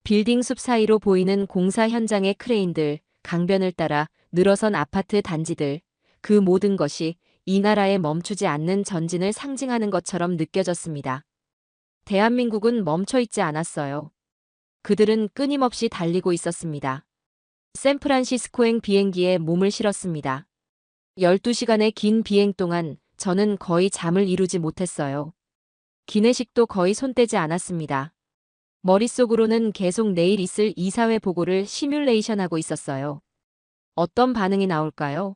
빌딩 숲 사이로 보이는 공사 현장의 크레인들, 강변을 따라 늘어선 아파트 단지들, 그 모든 것이 이 나라의 멈추지 않는 전진을 상징하는 것처럼 느껴졌습니다. 대한민국은 멈춰 있지 않았어요. 그들은 끊임없이 달리고 있었습니다. 샌프란시스코행 비행기에 몸을 실었습니다. 12시간의 긴 비행 동안 저는 거의 잠을 이루지 못했어요. 기내식도 거의 손대지 않았습니다. 머릿속으로는 계속 내일 있을 이사회 보고를 시뮬레이션하고 있었어요. 어떤 반응이 나올까요?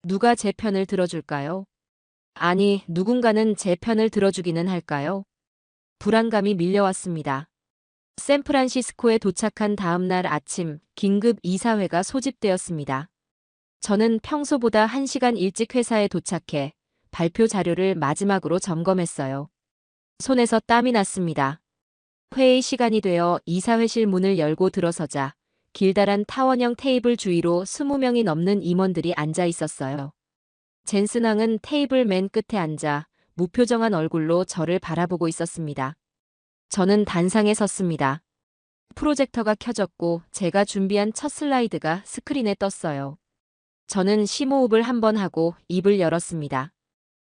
누가 제 편을 들어줄까요? 아니, 누군가는 제 편을 들어주기는 할까요? 불안감이 밀려왔습니다. 샌프란시스코에 도착한 다음 날 아침, 긴급 이사회가 소집되었습니다. 저는 평소보다 1시간 일찍 회사에 도착해 발표 자료를 마지막으로 점검했어요. 손에서 땀이 났습니다. 회의 시간이 되어 이사회실 문을 열고 들어서자 길다란 타원형 테이블 주위로 20명이 넘는 임원들이 앉아 있었어요. 젠슨 왕은 테이블 맨 끝에 앉아 무표정한 얼굴로 저를 바라보고 있었습니다. 저는 단상에 섰습니다. 프로젝터가 켜졌고 제가 준비한 첫 슬라이드가 스크린에 떴어요. 저는 심호흡을 한번 하고 입을 열었습니다.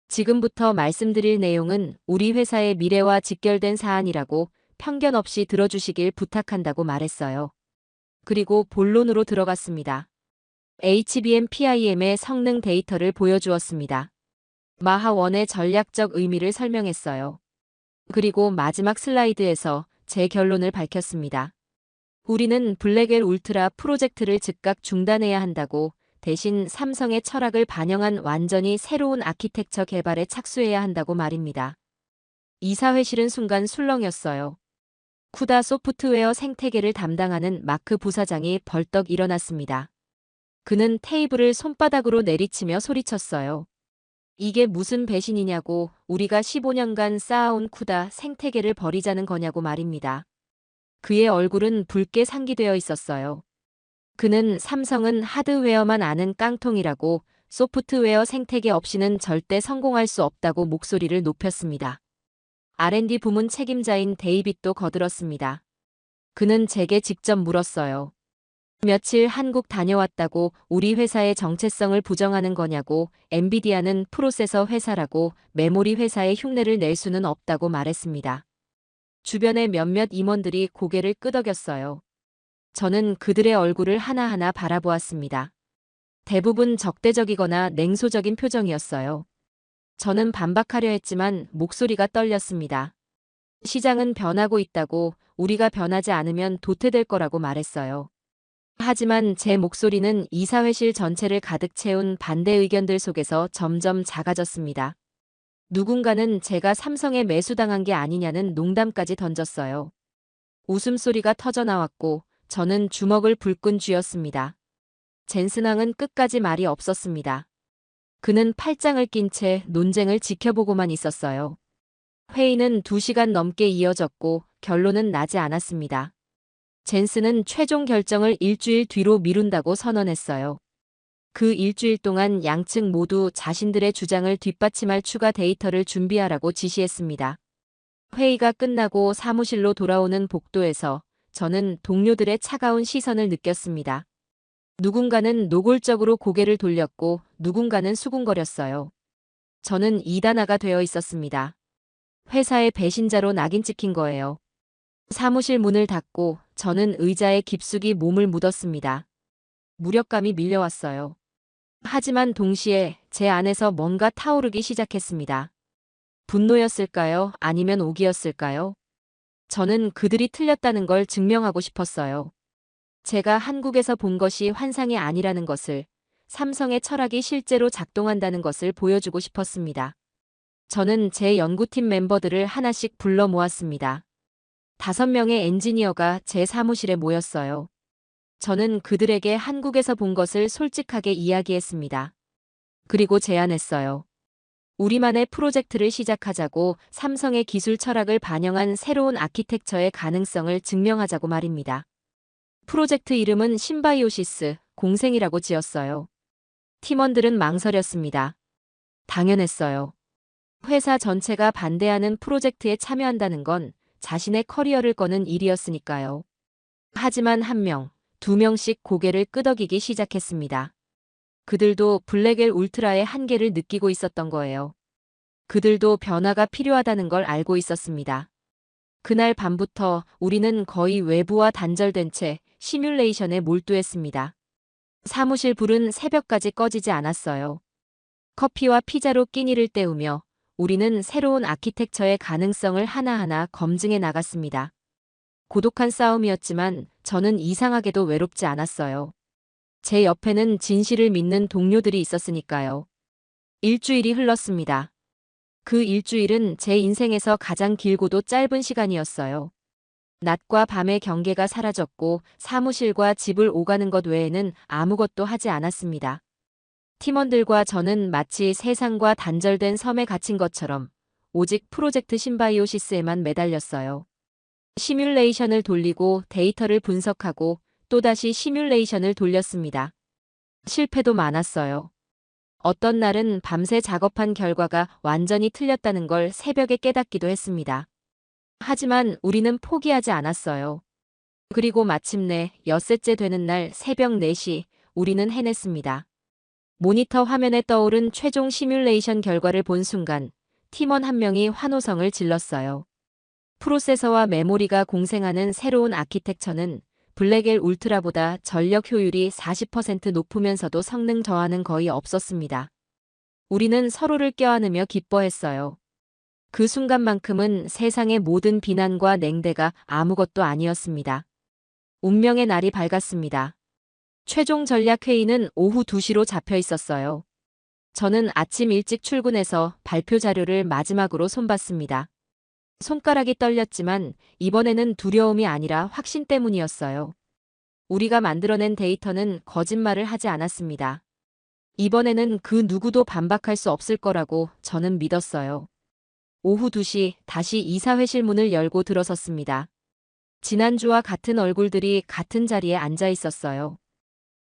지금부터 말씀드릴 내용은 우리 회사의 미래와 직결된 사안이라고 편견 없이 들어주시길 부탁한다고 말했어요. 그리고 본론으로 들어갔습니다. HBM-PIM의 성능 데이터를 보여주었습니다. 마하1의 전략적 의미를 설명했어요. 그리고 마지막 슬라이드에서 제 결론을 밝혔습니다. 우리는 블랙엘 울트라 프로젝트를 즉각 중단해야 한다고, 대신 삼성의 철학을 반영한 완전히 새로운 아키텍처 개발에 착수해야 한다고 말입니다. 이사회실은 순간 술렁였어요. 쿠다 소프트웨어 생태계를 담당하는 마크 부사장이 벌떡 일어났습니다. 그는 테이블을 손바닥으로 내리치며 소리쳤어요. 이게 무슨 배신이냐고, 우리가 15년간 쌓아온 쿠다 생태계를 버리자는 거냐고 말입니다. 그의 얼굴은 붉게 상기되어 있었어요. 그는 삼성은 하드웨어만 아는 깡통이라고, 소프트웨어 생태계 없이는 절대 성공할 수 없다고 목소리를 높였습니다. R&D 부문 책임자인 데이빗도 거들었습니다. 그는 제게 직접 물었어요. 며칠 한국 다녀왔다고 우리 회사의 정체성을 부정하는 거냐고. 엔비디아는 프로세서 회사라고 메모리 회사의 흉내를 낼 수는 없다고 말했습니다. 주변의 몇몇 임원들이 고개를 끄덕였어요. 저는 그들의 얼굴을 하나하나 바라보았습니다. 대부분 적대적이거나 냉소적인 표정이었어요. 저는 반박하려 했지만 목소리가 떨렸습니다. 시장은 변하고 있다고, 우리가 변하지 않으면 도태될 거라고 말했어요. 하지만 제 목소리는 이사회실 전체를 가득 채운 반대 의견들 속에서 점점 작아졌습니다. 누군가는 제가 삼성에 매수당한 게 아니냐는 농담까지 던졌어요. 웃음소리가 터져나왔고 저는 주먹을 불끈 쥐었습니다. 젠슨 왕은 끝까지 말이 없었습니다. 그는 팔짱을 낀 채 논쟁을 지켜보고만 있었어요. 회의는 2시간 넘게 이어졌고 결론은 나지 않았습니다. 젠슨은 최종 결정을 일주일 뒤로 미룬다고 선언했어요. 그 일주일 동안 양측 모두 자신들의 주장을 뒷받침할 추가 데이터를 준비하라고 지시했습니다. 회의가 끝나고 사무실로 돌아오는 복도에서 저는 동료들의 차가운 시선을 느꼈습니다. 누군가는 노골적으로 고개를 돌렸고 누군가는 수군거렸어요. 저는 2단아가 되어 있었습니다. 회사의 배신자로 낙인 찍힌 거예요. 사무실 문을 닫고 저는 의자에 깊숙이 몸을 묻었습니다. 무력감이 밀려왔어요. 하지만 동시에 제 안에서 뭔가 타오르기 시작했습니다. 분노였을까요? 아니면 오기였을까요? 저는 그들이 틀렸다는 걸 증명하고 싶었어요. 제가 한국에서 본 것이 환상이 아니라는 것을, 삼성의 철학이 실제로 작동한다는 것을 보여주고 싶었습니다. 저는 제 연구팀 멤버들을 하나씩 불러 모았습니다. 5명의 엔지니어가 제 사무실에 모였어요. 저는 그들에게 한국에서 본 것을 솔직하게 이야기했습니다. 그리고 제안했어요. 우리만의 프로젝트를 시작하자고, 삼성의 기술 철학을 반영한 새로운 아키텍처의 가능성을 증명하자고 말입니다. 프로젝트 이름은 심바이오시스, 공생이라고 지었어요. 팀원들은 망설였습니다. 당연했어요. 회사 전체가 반대하는 프로젝트에 참여한다는 건 자신의 커리어를 거는 일이었으니까요. 하지만 1명, 2명씩 고개를 끄덕이기 시작했습니다. 그들도 블랙엘 울트라의 한계를 느끼고 있었던 거예요. 그들도 변화가 필요하다는 걸 알고 있었습니다. 그날 밤부터 우리는 거의 외부와 단절된 채 시뮬레이션에 몰두했습니다. 사무실 불은 새벽까지 꺼지지 않았어요. 커피와 피자로 끼니를 때우며 우리는 새로운 아키텍처의 가능성을 하나하나 검증해 나갔습니다. 고독한 싸움이었지만 저는 이상하게도 외롭지 않았어요. 제 옆에는 진실을 믿는 동료들이 있었으니까요. 일주일이 흘렀습니다. 그 일주일은 제 인생에서 가장 길고도 짧은 시간이었어요. 낮과 밤의 경계가 사라졌고 사무실과 집을 오가는 것 외에는 아무것도 하지 않았습니다. 팀원들과 저는 마치 세상과 단절된 섬에 갇힌 것처럼 오직 프로젝트 신바이오시스에만 매달렸어요. 시뮬레이션을 돌리고 데이터를 분석하고 또다시 시뮬레이션을 돌렸습니다. 실패도 많았어요. 어떤 날은 밤새 작업한 결과가 완전히 틀렸다는 걸 새벽에 깨닫기도 했습니다. 하지만 우리는 포기하지 않았어요. 그리고 마침내 엿새째 되는 날 새벽 4시 우리는 해냈습니다. 모니터 화면에 떠오른 최종 시뮬레이션 결과를 본 순간 팀원 한 명이 환호성을 질렀어요. 프로세서와 메모리가 공생하는 새로운 아키텍처는 블랙엘 울트라보다 전력 효율이 40% 높으면서도 성능 저하는 거의 없었습니다. 우리는 서로를 껴안으며 기뻐했어요. 그 순간만큼은 세상의 모든 비난과 냉대가 아무것도 아니었습니다. 운명의 날이 밝았습니다. 최종 전략 회의는 오후 2시로 잡혀 있었어요. 저는 아침 일찍 출근해서 발표 자료를 마지막으로 손봤습니다. 손가락이 떨렸지만 이번에는 두려움이 아니라 확신 때문이었어요. 우리가 만들어낸 데이터는 거짓말을 하지 않았습니다. 이번에는 그 누구도 반박할 수 없을 거라고 저는 믿었어요. 오후 2시 다시 이사회실 문을 열고 들어섰습니다. 지난주와 같은 얼굴들이 같은 자리에 앉아 있었어요.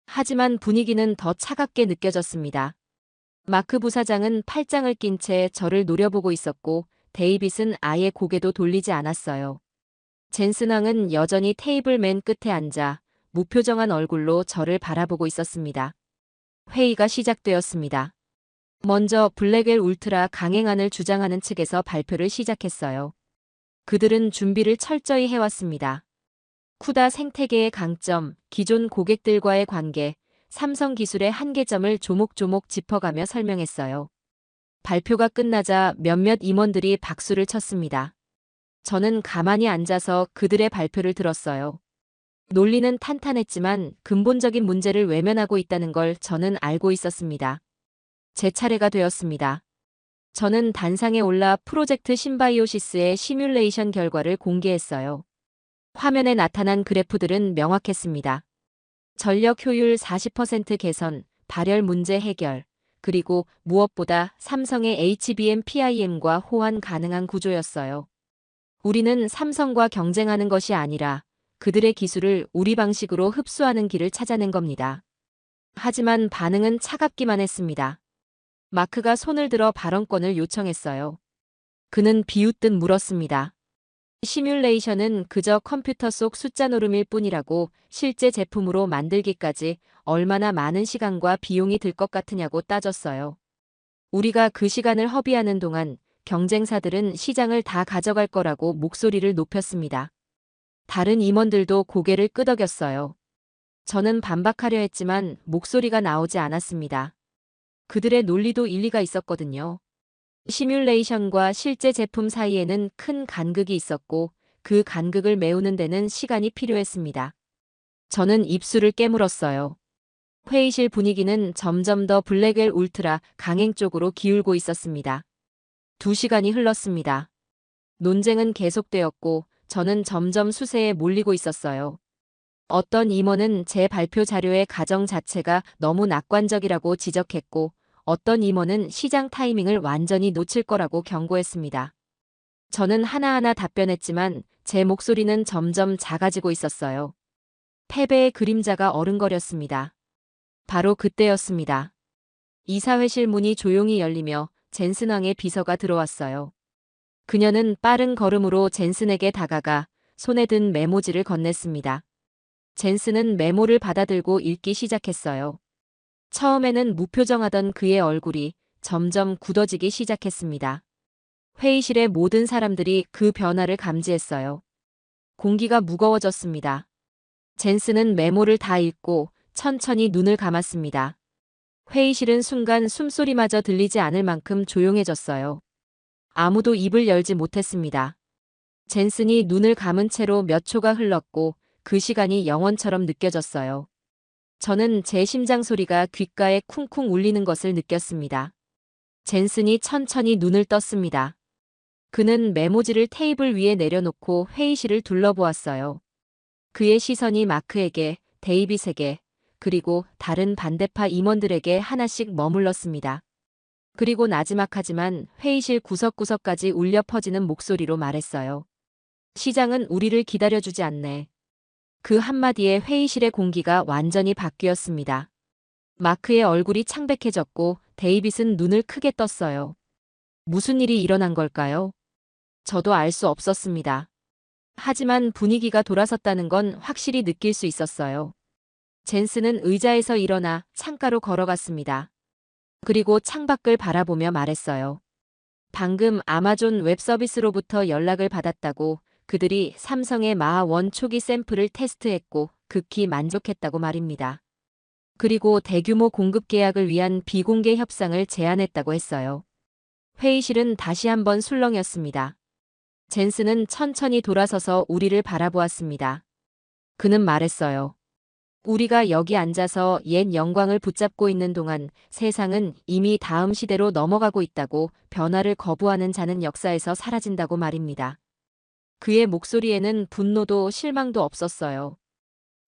하지만 분위기는 더 차갑게 느껴졌습니다. 마크 부사장은 팔짱을 낀 채 저를 노려보고 있었고 데이빗은 아예 고개도 돌리지 않았어요. 젠슨 왕은 여전히 테이블 맨 끝에 앉아 무표정한 얼굴로 저를 바라보고 있었습니다. 회의가 시작되었습니다. 먼저 블랙엘 울트라 강행안을 주장하는 측에서 발표를 시작했어요. 그들은 준비를 철저히 해왔습니다. 쿠다 생태계의 강점, 기존 고객들과의 관계, 삼성 기술의 한계점을 조목조목 짚어가며 설명했어요. 발표가 끝나자 몇몇 임원들이 박수를 쳤습니다. 저는 가만히 앉아서 그들의 발표를 들었어요. 논리는 탄탄했지만 근본적인 문제를 외면하고 있다는 걸 저는 알고 있었습니다. 제 차례가 되었습니다. 저는 단상에 올라 프로젝트 신바이오시스의 시뮬레이션 결과를 공개했어요. 화면에 나타난 그래프들은 명확했습니다. 전력 효율 40% 개선, 발열 문제 해결, 그리고 무엇보다 삼성의 HBM PIM과 호환 가능한 구조였어요. 우리는 삼성과 경쟁하는 것이 아니라 그들의 기술을 우리 방식으로 흡수하는 길을 찾아낸 겁니다. 하지만 반응은 차갑기만 했습니다. 마크가 손을 들어 발언권을 요청했어요. 그는 비웃듯 물었습니다. 시뮬레이션은 그저 컴퓨터 속 숫자 노름일 뿐이라고 실제 제품으로 만들기까지 얼마나 많은 시간과 비용이 들 것 같으냐고 따졌어요. 우리가 그 시간을 허비하는 동안 경쟁사들은 시장을 다 가져갈 거라고 목소리를 높였습니다. 다른 임원들도 고개를 끄덕였어요. 저는 반박하려 했지만 목소리가 나오지 않았습니다. 그들의 논리도 일리가 있었거든요. 시뮬레이션과 실제 제품 사이에는 큰 간극이 있었고 그 간극을 메우는 데는 시간이 필요했습니다. 저는 입술을 깨물었어요. 회의실 분위기는 점점 더 블랙엘 울트라 강행 쪽으로 기울고 있었습니다. 2시간이 흘렀습니다. 논쟁은 계속되었고 저는 점점 수세에 몰리고 있었어요. 어떤 임원은 제 발표 자료의 가정 자체가 너무 낙관적이라고 지적했고 어떤 임원은 시장 타이밍을 완전히 놓칠 거라고 경고했습니다. 저는 하나하나 답변했지만 제 목소리는 점점 작아지고 있었어요. 패배의 그림자가 어른거렸습니다. 바로 그때였습니다. 이사회실 문이 조용히 열리며 젠슨 왕의 비서가 들어왔어요. 그녀는 빠른 걸음으로 젠슨에게 다가가 손에 든 메모지를 건넸습니다. 젠슨은 메모를 받아들고 읽기 시작했어요. 처음에는 무표정하던 그의 얼굴이 점점 굳어지기 시작했습니다. 회의실의 모든 사람들이 그 변화를 감지했어요. 공기가 무거워졌습니다. 젠슨은 메모를 다 읽고 천천히 눈을 감았습니다. 회의실은 순간 숨소리마저 들리지 않을 만큼 조용해졌어요. 아무도 입을 열지 못했습니다. 젠슨이 눈을 감은 채로 몇 초가 흘렀고 그 시간이 영원처럼 느껴졌어요. 저는 제 심장 소리가 귓가에 쿵쿵 울리는 것을 느꼈습니다. 젠슨이 천천히 눈을 떴습니다. 그는 메모지를 테이블 위에 내려놓고 회의실을 둘러보았어요. 그의 시선이 마크에게, 데이빗에게, 그리고 다른 반대파 임원들에게 하나씩 머물렀습니다. 그리고 나지막하지만 회의실 구석구석까지 울려 퍼지는 목소리로 말했어요. 시장은 우리를 기다려주지 않네. 그 한마디에 회의실의 공기가 완전히 바뀌었습니다. 마크의 얼굴이 창백해졌고 데이빗은 눈을 크게 떴어요. 무슨 일이 일어난 걸까요? 저도 알 수 없었습니다. 하지만 분위기가 돌아섰다는 건 확실히 느낄 수 있었어요. 젠슨은 의자에서 일어나 창가로 걸어갔습니다. 그리고 창밖을 바라보며 말했어요. 방금 아마존 웹 서비스로부터 연락을 받았다고. 그들이 삼성의 마하1 초기 샘플을 테스트했고 극히 만족했다고 말입니다. 그리고 대규모 공급 계약을 위한 비공개 협상을 제안했다고 했어요. 회의실은 다시 한번 술렁였습니다. 젠슨은 천천히 돌아서서 우리를 바라보았습니다. 그는 말했어요. 우리가 여기 앉아서 옛 영광을 붙잡고 있는 동안 세상은 이미 다음 시대로 넘어가고 있다고. 변화를 거부하는 자는 역사에서 사라진다고 말입니다. 그의 목소리에는 분노도 실망도 없었어요.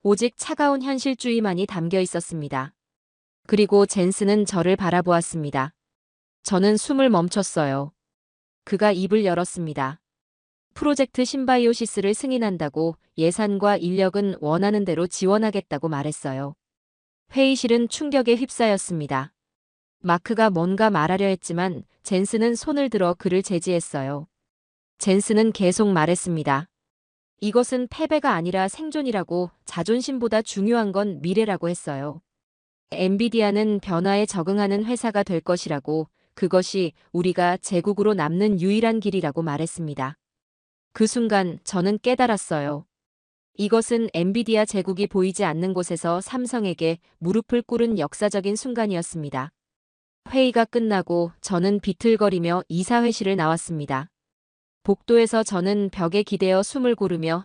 오직 차가운 현실주의만이 담겨 있었습니다. 그리고 젠슨은 저를 바라보았습니다. 저는 숨을 멈췄어요. 그가 입을 열었습니다. 프로젝트 심바이오시스를 승인한다고. 예산과 인력은 원하는 대로 지원하겠다고 말했어요. 회의실은 충격에 휩싸였습니다. 마크가 뭔가 말하려 했지만 젠슨은 손을 들어 그를 제지했어요. 젠슨은 계속 말했습니다. 이것은 패배가 아니라 생존이라고. 자존심보다 중요한 건 미래라고 했어요. 엔비디아는 변화에 적응하는 회사가 될 것이라고. 그것이 우리가 제국으로 남는 유일한 길이라고 말했습니다. 그 순간 저는 깨달았어요. 이것은 엔비디아 제국이 보이지 않는 곳에서 삼성에게 무릎을 꿇은 역사적인 순간이었습니다. 회의가 끝나고 저는 비틀거리며 이사회실을 나왔습니다. 복도에서 저는 벽에 기대어 숨을 고르며